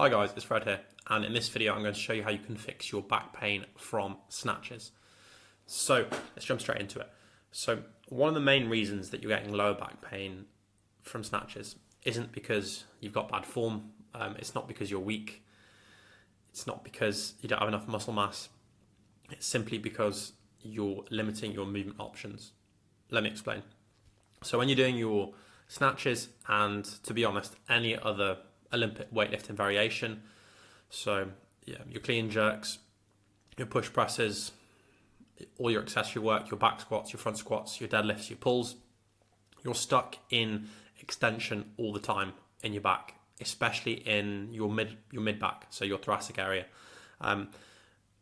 Hi guys, it's Fred here, and in this video I'm going to show you how you can fix your back pain from snatches. So let's jump straight into it. So one of the main reasons that you're getting lower back pain from snatches isn't because you've got bad form, it's not because you're weak, it's not because you don't have enough muscle mass, it's simply because you're limiting your movement options. Let me explain. So when you're doing your snatches, and to be honest, any other Olympic weightlifting variation, so yeah, your clean jerks, your push presses, all your accessory work, your back squats, your front squats, your deadlifts, your pulls, you're stuck in extension all the time in your back, especially in your mid back, so your thoracic area.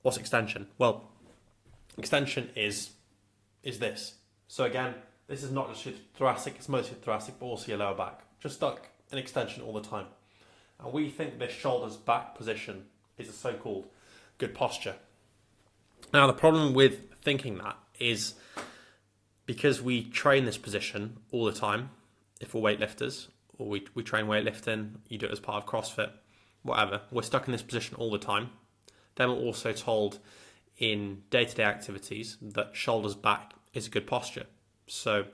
What's extension? Well, extension is this. So again, this is not just your thoracic, it's mostly thoracic, but also your lower back. Just stuck in extension all the time. And we think this shoulders back position is a so-called good posture. Now, the problem with thinking that is because we train this position all the time, if we're weightlifters, or we train weightlifting, you do it as part of CrossFit, whatever, we're stuck in this position all the time. Then we're also told in day-to-day activities that shoulders back is a good posture. So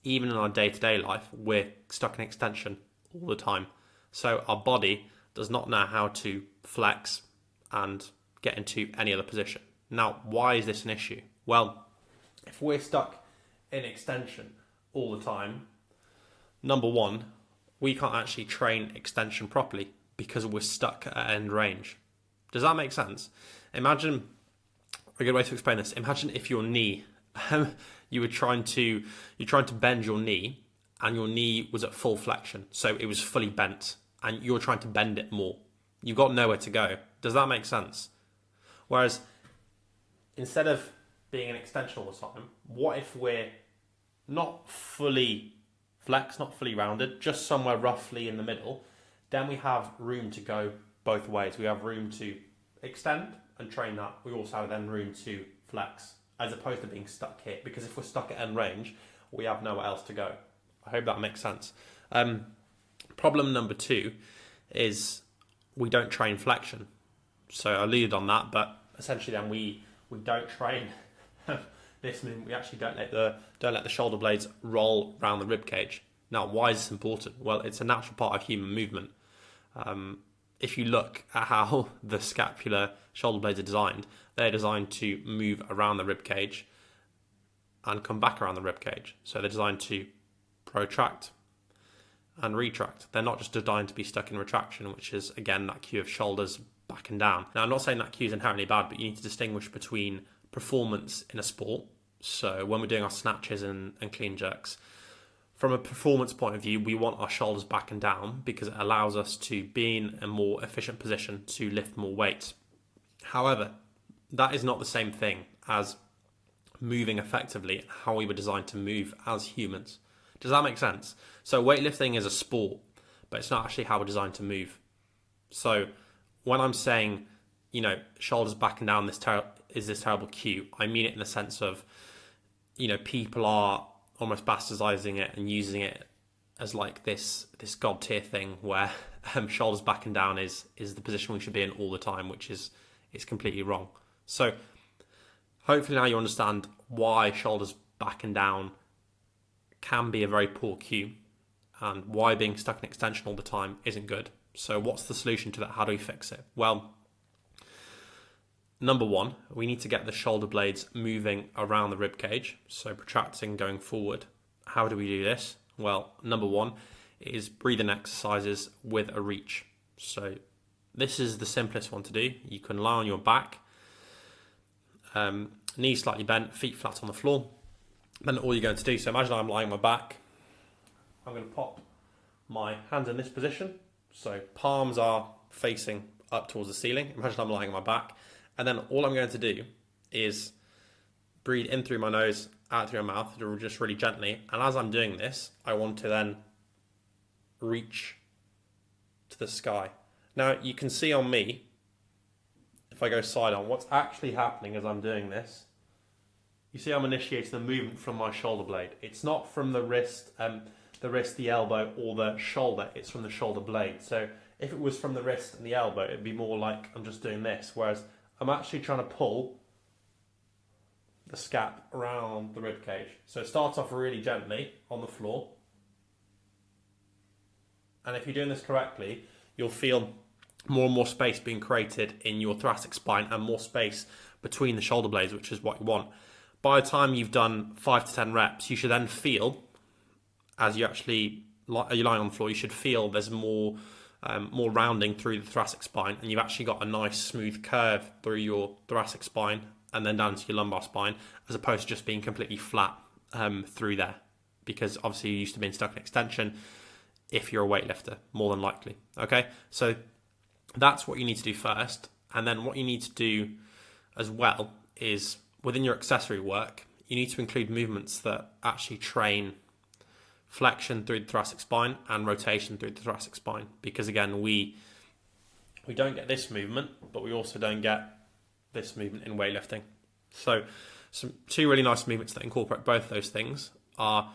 even in our day-to-day life, we're stuck in extension all the time. So our body does not know how to flex and get into any other position. Now, why is this an issue? Well, if we're stuck in extension all the time, number one, we can't actually train extension properly because we're stuck at end range. Does that make sense? Imagine, a good way to explain this, imagine if your knee, you're trying to bend your knee and your knee was at full flexion, so it was fully bent, and you're trying to bend it more. You've got nowhere to go. Does that make sense? Whereas, instead of being an extension all the time, what if we're not fully flexed, not fully rounded, just somewhere roughly in the middle? Then we have room to go both ways. We have room to extend and train that. We also have then room to flex, as opposed to being stuck here. Because if we're stuck at end range, we have nowhere else to go. I hope that makes sense. Problem number two is we don't train flexion. So I alluded on that, but essentially then we don't train this movement. We actually don't let the shoulder blades roll around the rib cage. Now, why is this important? Well, it's a natural part of human movement. If you look at how the scapular shoulder blades are designed, they're designed to move around the rib cage and come back around the rib cage. So they're designed to protract and retract. They're not just designed to be stuck in retraction, which is, again, that cue of shoulders back and down. Now, I'm not saying that cue is inherently bad, but you need to distinguish between performance in a sport. So when we're doing our snatches and clean jerks, from a performance point of view, we want our shoulders back and down because it allows us to be in a more efficient position to lift more weight. However, that is not the same thing as moving effectively and how we were designed to move as humans. Does that make sense? So weightlifting is a sport, but it's not actually how we're designed to move. So when I'm saying, shoulders back and down, this terrible cue, I mean it in the sense of, people are almost bastardizing it and using it as like this god tier thing where shoulders back and down is the position we should be in all the time, which is completely wrong. So hopefully now you understand why shoulders back and down can be a very poor cue and why being stuck in extension all the time isn't good. So what's the solution to that? How do we fix it? Well, number one, we need to get the shoulder blades moving around the rib cage, so protracting, going forward. How do we do this? Well, number one is breathing exercises with a reach. So this is the simplest one to do. You can lie on your back, knees slightly bent, feet flat on the floor. Then all you're going to do, so imagine I'm lying on my back. I'm going to pop my hands in this position. So palms are facing up towards the ceiling. Imagine I'm lying on my back. And then all I'm going to do is breathe in through my nose, out through my mouth, just really gently. And as I'm doing this, I want to then reach to the sky. Now, you can see on me, if I go side on, what's actually happening as I'm doing this. You see I'm initiating the movement from my shoulder blade. It's not from the wrist, the elbow, or the shoulder. It's from the shoulder blade. So If it was from the wrist and the elbow, it'd be more like I'm just doing this, whereas I'm actually trying to pull the scap around the rib cage. So it starts off really gently on the floor. And if you're doing this correctly, you'll feel more and more space being created in your thoracic spine and more space between the shoulder blades, which is what you want. By the time you've done 5 to 10 reps, you should then feel, as you actually you're lying on the floor, you should feel there's more rounding through the thoracic spine, and you've actually got a nice smooth curve through your thoracic spine and then down to your lumbar spine, as opposed to just being completely flat through there, because obviously you're used to being stuck in extension if you're a weightlifter, more than likely. Okay, so that's what you need to do first. And then what you need to do as well is, within your accessory work, you need to include movements that actually train flexion through the thoracic spine and rotation through the thoracic spine, because again, we don't get this movement, but we also don't get this movement in weightlifting. So two really nice movements that incorporate both those things are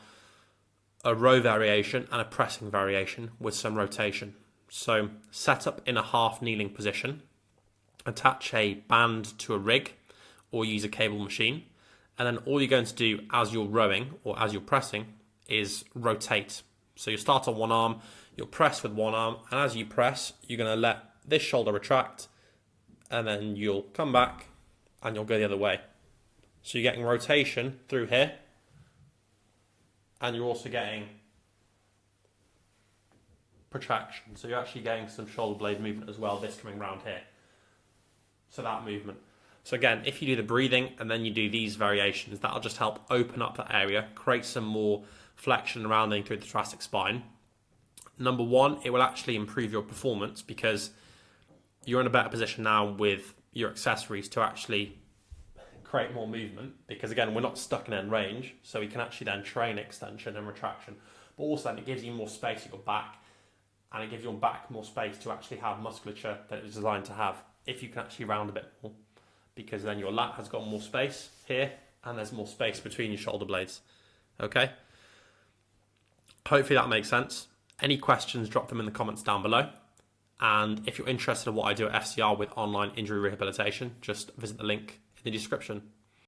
a row variation and a pressing variation with some rotation. So set up in a half kneeling position, attach a band to a rig or use a cable machine, and then all you're going to do as you're rowing or as you're pressing is rotate. So you start on one arm, you'll press with one arm, and as you press, you're going to let this shoulder retract, and then you'll come back and you'll go the other way. So you're getting rotation through here, and you're also getting protraction. So you're actually getting some shoulder blade movement as well, this coming round here. So that movement. So again, if you do the breathing and then you do these variations, that'll just help open up that area, create some more flexion and rounding through the thoracic spine. Number one, it will actually improve your performance because you're in a better position now with your accessories to actually create more movement, because again, we're not stuck in end range, so we can actually then train extension and retraction. But also then it gives you more space at your back, and it gives your back more space to actually have musculature that it was designed to have, if you can actually round a bit more, because then your lat has got more space here and there's more space between your shoulder blades. Okay, hopefully that makes sense. Any questions, drop them in the comments down below. And if you're interested in what I do at FCR with online injury rehabilitation, just visit the link in the description.